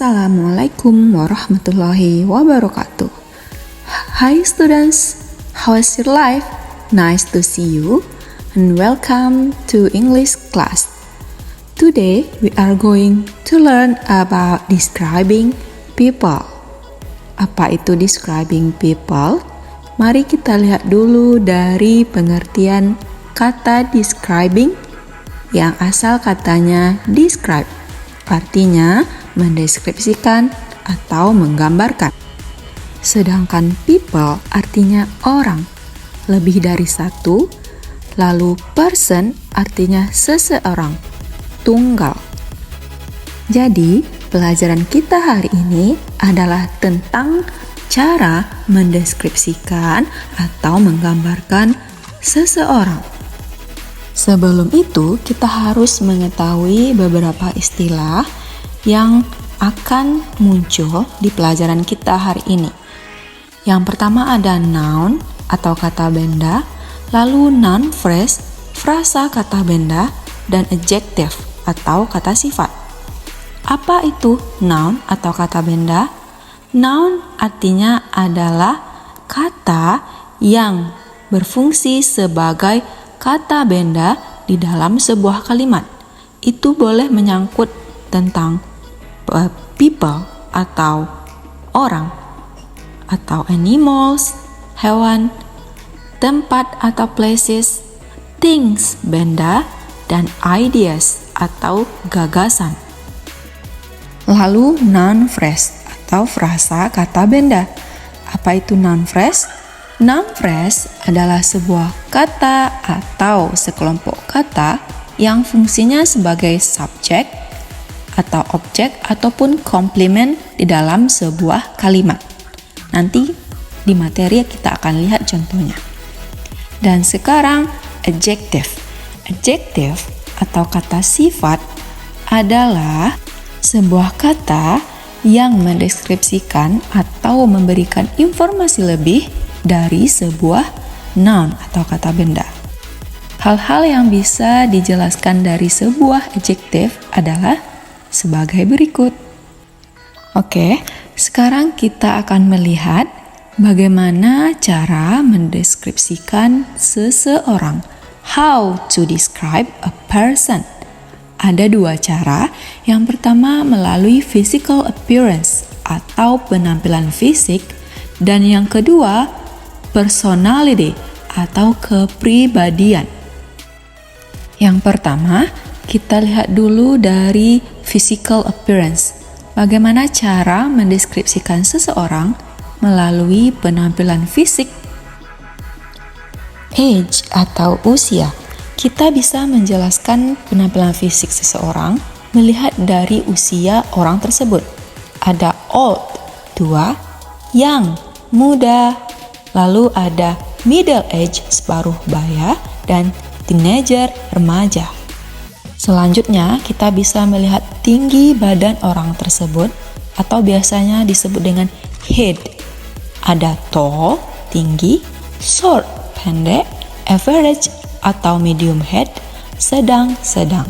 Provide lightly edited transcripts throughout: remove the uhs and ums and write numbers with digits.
Assalamualaikum warahmatullahi wabarakatuh. Hi students, how is your life? Nice to see you and welcome to English class. Today we are going to learn about describing people. Apa itu describing people? Mari kita lihat dulu dari pengertian kata describing yang asal katanya describe. Artinya mendeskripsikan atau menggambarkan. Sedangkan people artinya orang, lebih dari satu, lalu person artinya seseorang, tunggal. Jadi, pelajaran kita hari ini adalah tentang cara mendeskripsikan atau menggambarkan seseorang. Sebelum itu, kita harus mengetahui beberapa istilah yang akan muncul di pelajaran kita hari ini. Yang pertama ada noun atau kata benda, lalu noun phrase, frasa kata benda, dan adjective atau kata sifat. Apa itu noun atau kata benda? Noun artinya adalah kata yang berfungsi sebagai kata benda di dalam sebuah kalimat. Itu boleh menyangkut tentang people atau orang, atau animals, hewan, tempat atau places, things, benda, dan ideas atau gagasan. Lalu noun phrase atau frasa kata benda. Apa itu noun phrase? Noun phrase adalah sebuah kata atau sekelompok kata yang fungsinya sebagai subjek atau objek ataupun komplement di dalam sebuah kalimat. Nanti di materi kita akan lihat contohnya. Dan sekarang adjective. Adjective atau kata sifat adalah sebuah kata yang mendeskripsikan atau memberikan informasi lebih dari sebuah noun atau kata benda. Hal-hal yang bisa dijelaskan dari sebuah adjective adalah sebagai berikut. Oke, sekarang kita akan melihat bagaimana cara mendeskripsikan seseorang. How to describe a person. Ada dua cara. Yang pertama melalui physical appearance atau penampilan fisik, dan yang kedua personality atau kepribadian. Yang pertama, kita lihat dulu dari physical appearance. Bagaimana cara mendeskripsikan seseorang melalui penampilan fisik? Age atau usia. Kita bisa menjelaskan penampilan fisik seseorang melihat dari usia orang tersebut. Ada old, tua, young, muda, lalu ada middle age, separuh baya, dan teenager, remaja. Selanjutnya, kita bisa melihat tinggi badan orang tersebut atau biasanya disebut dengan head. Ada tall, tinggi, short, pendek, average atau medium head, sedang-sedang.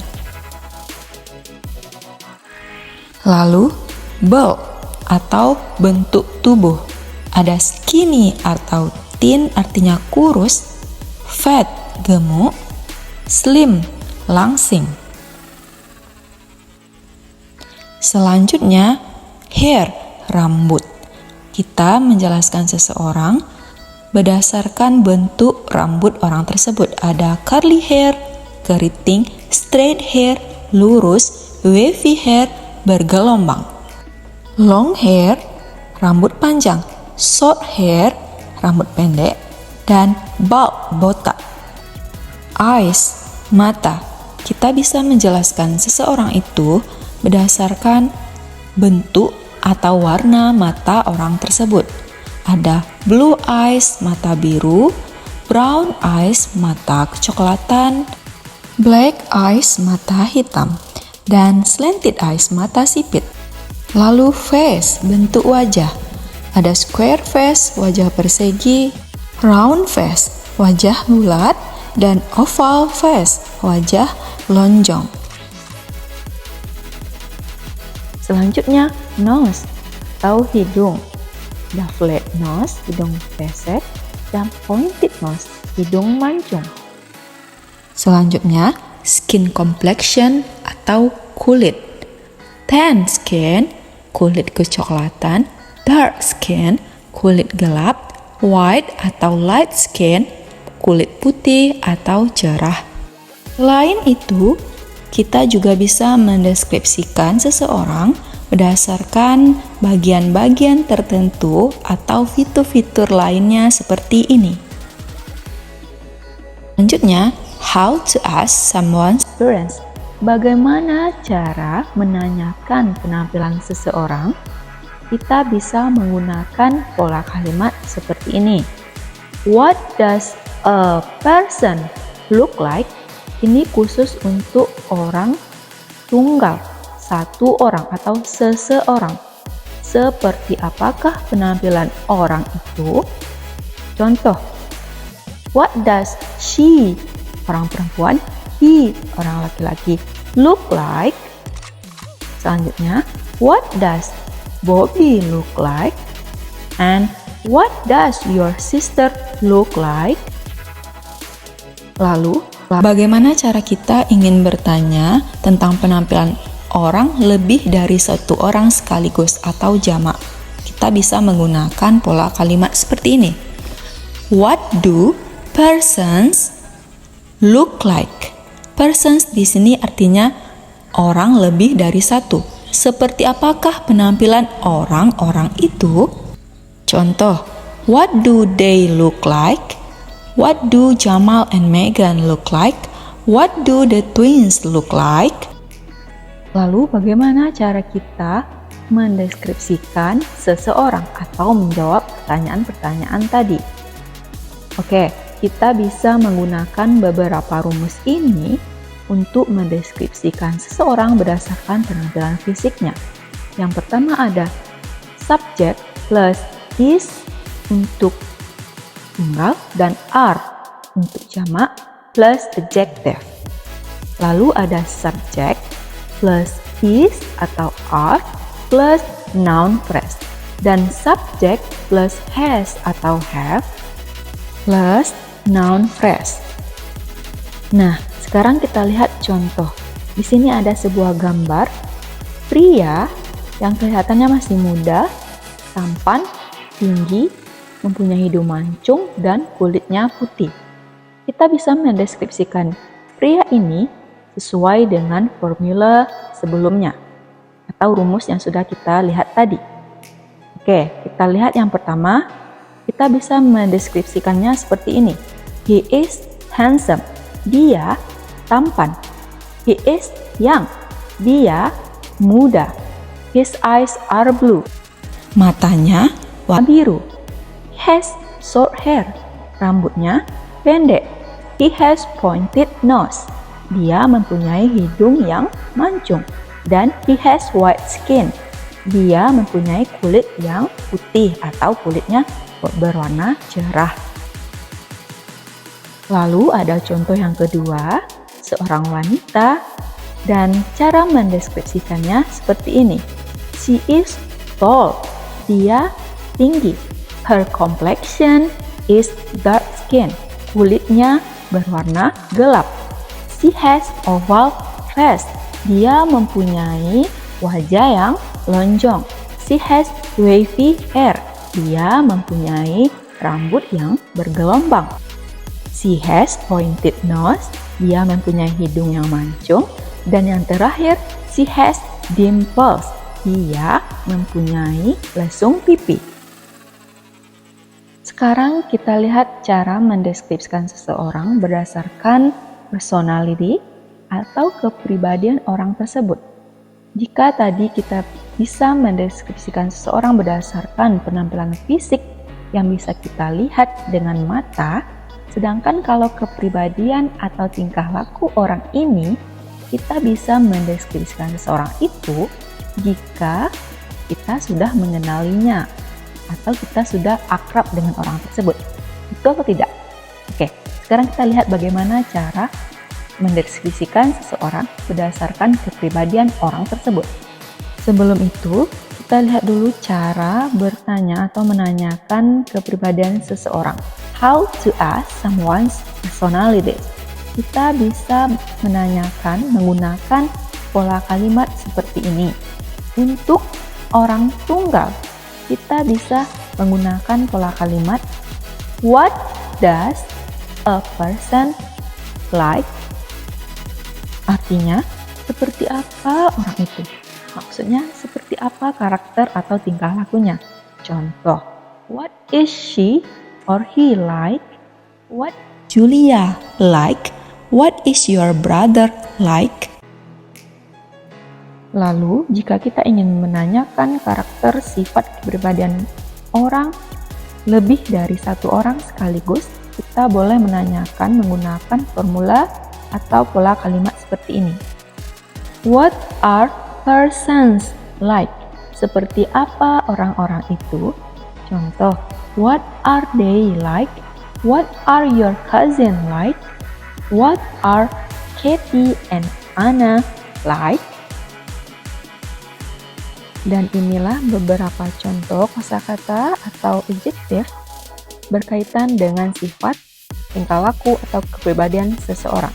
Lalu, bulk atau bentuk tubuh. Ada skinny atau thin artinya kurus, fat, gemuk, slim, langsing. Selanjutnya, hair, rambut. Kita menjelaskan seseorang berdasarkan bentuk rambut orang tersebut. Ada curly hair, keriting, straight hair, lurus, wavy hair, bergelombang. Long hair, rambut panjang. Short hair, rambut pendek, dan bulb, botak. Eyes, mata. Kita bisa menjelaskan seseorang itu berdasarkan bentuk atau warna mata orang tersebut. Ada blue eyes, mata biru, brown eyes, mata kecoklatan, black eyes, mata hitam, dan slanted eyes, mata sipit. Lalu face, bentuk wajah. Ada square face, wajah persegi, round face, wajah bulat, dan oval face, wajah lonjong. Selanjutnya, nose atau hidung, the flat nose, hidung pesek, dan pointed nose, hidung mancung. Selanjutnya, skin complexion atau kulit. Tan skin, kulit kecoklatan, dark skin, kulit gelap, white atau light skin, kulit putih atau cerah. Selain itu, kita juga bisa mendeskripsikan seseorang berdasarkan bagian-bagian tertentu atau fitur-fitur lainnya seperti ini. Selanjutnya, how to ask someone's appearance. Bagaimana cara menanyakan penampilan seseorang? Kita bisa menggunakan pola kalimat seperti ini. What does a person look like? Ini khusus untuk orang tunggal, satu orang atau seseorang. Seperti apakah penampilan orang itu? Contoh, what does she, orang perempuan, he, orang laki-laki, look like? Selanjutnya, what does Bobby look like? And what does your sister look like? Lalu, bagaimana cara kita ingin bertanya tentang penampilan orang lebih dari satu orang sekaligus atau jamak? Kita bisa menggunakan pola kalimat seperti ini. What do persons look like? Persons di sini artinya orang lebih dari satu. Seperti apakah penampilan orang-orang itu? Contoh, what do they look like? What do Jamal and Megan look like? What do the twins look like? Lalu bagaimana cara kita mendeskripsikan seseorang atau menjawab pertanyaan-pertanyaan tadi? Oke, kita bisa menggunakan beberapa rumus ini untuk mendeskripsikan seseorang berdasarkan penampilan fisiknya. Yang pertama ada subject plus is untuk tunggal dan are untuk jamak plus adjective. Lalu ada subject plus is atau are plus noun phrase dan subject plus has atau have plus noun phrase. Nah, sekarang kita lihat contoh. Di sini ada sebuah gambar pria yang kelihatannya masih muda, tampan, tinggi, mempunyai hidung mancung, dan kulitnya putih. Kita bisa mendeskripsikan pria ini sesuai dengan formula sebelumnya atau rumus yang sudah kita lihat tadi. Oke, kita lihat yang pertama. Kita bisa mendeskripsikannya seperti ini. He is handsome. Dia tampan. He is young. Dia muda. His eyes are blue. Matanya warna biru. He has short hair. Rambutnya pendek. He has pointed nose. Dia mempunyai hidung yang mancung. Dan he has white skin. Dia mempunyai kulit yang putih atau kulitnya berwarna cerah. Lalu ada contoh yang kedua, seorang wanita dan cara mendeskripsikannya seperti ini. She is tall. Dia tinggi. Her complexion is dark skin. Kulitnya berwarna gelap. She has oval face. Dia mempunyai wajah yang lonjong. She has wavy hair. Dia mempunyai rambut yang bergelombang. She has pointed nose. Dia mempunyai hidung yang mancung. Dan yang terakhir, she has dimples. Dia mempunyai lesung pipi. Sekarang kita lihat cara mendeskripsikan seseorang berdasarkan personality atau kepribadian orang tersebut. Jika tadi kita bisa mendeskripsikan seseorang berdasarkan penampilan fisik yang bisa kita lihat dengan mata, sedangkan kalau kepribadian atau tingkah laku orang ini, kita bisa mendeskripsikan seseorang itu jika kita sudah mengenalinya atau kita sudah akrab dengan orang tersebut. Betul atau tidak? Oke, sekarang kita lihat bagaimana cara mendeskripsikan seseorang berdasarkan kepribadian orang tersebut. Sebelum itu, Kita lihat dulu cara bertanya atau menanyakan kepribadian seseorang. How to ask someone's personality. Kita bisa menanyakan menggunakan pola kalimat seperti ini. Untuk orang tunggal, kita bisa menggunakan pola kalimat what does a person like? Artinya, seperti apa orang itu? Maksudnya, seperti apa karakter atau tingkah lakunya? Contoh, what is she or he like? What Julia like? What is your brother like? Lalu, jika kita ingin menanyakan karakter sifat kepribadian orang lebih dari satu orang sekaligus, kita boleh menanyakan menggunakan formula atau pola kalimat seperti ini. What are persons like? Seperti apa orang-orang itu? Contoh, what are they like? What are your cousin like? What are Katie and Anna like? Dan inilah beberapa contoh kosakata atau adjektif berkaitan dengan sifat, tingkah laku, atau kepribadian seseorang.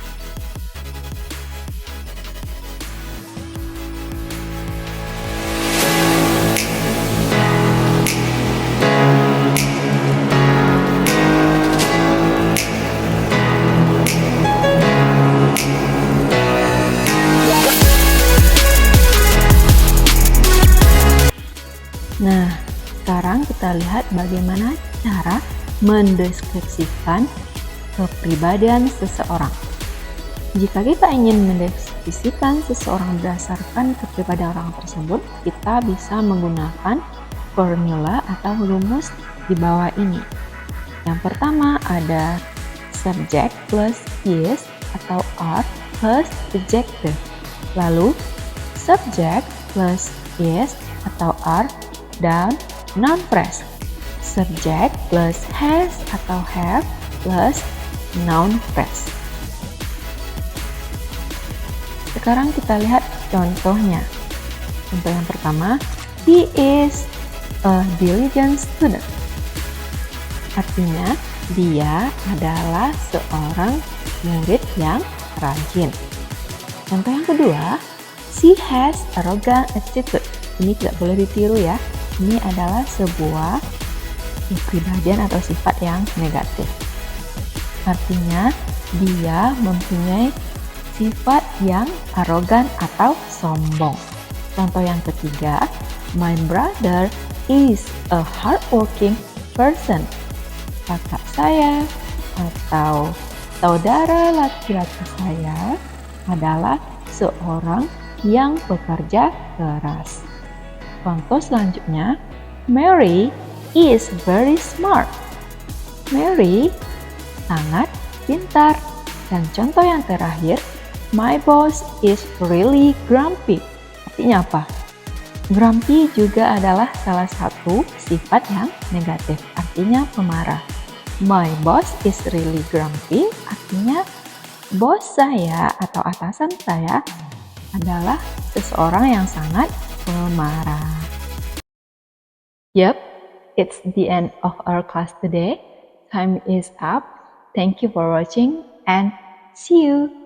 Nah, sekarang kita lihat bagaimana cara mendeskripsikan kepribadian seseorang. Jika kita ingin mendeskripsikan seseorang berdasarkan kepribadian orang tersebut, kita bisa menggunakan formula atau rumus di bawah ini. Yang pertama ada subject plus is atau are plus adjective. Lalu subject plus is atau are dan noun phrase. Subject plus has atau have plus noun phrase. Sekarang kita lihat contohnya. Contoh yang pertama, he is a diligent student. Artinya, dia adalah seorang murid yang rajin. Contoh yang kedua, she has arrogant attitude. Ini tidak boleh ditiru ya. Ini adalah sebuah kepribadian atau sifat yang negatif. Artinya, dia mempunyai sifat yang arogan atau sombong. Contoh yang ketiga, my brother is a hardworking person. Kakak saya atau saudara laki-laki saya adalah seorang yang bekerja keras. Contoh selanjutnya, Mary is very smart. Mary sangat pintar. Dan contoh yang terakhir, my boss is really grumpy. Artinya apa? Grumpy juga adalah salah satu sifat yang negatif, artinya pemarah. My boss is really grumpy, artinya bos saya atau atasan saya adalah seseorang yang sangat pemarah. Yep, it's the end of our class today. Time is up. Thank you for watching and see you.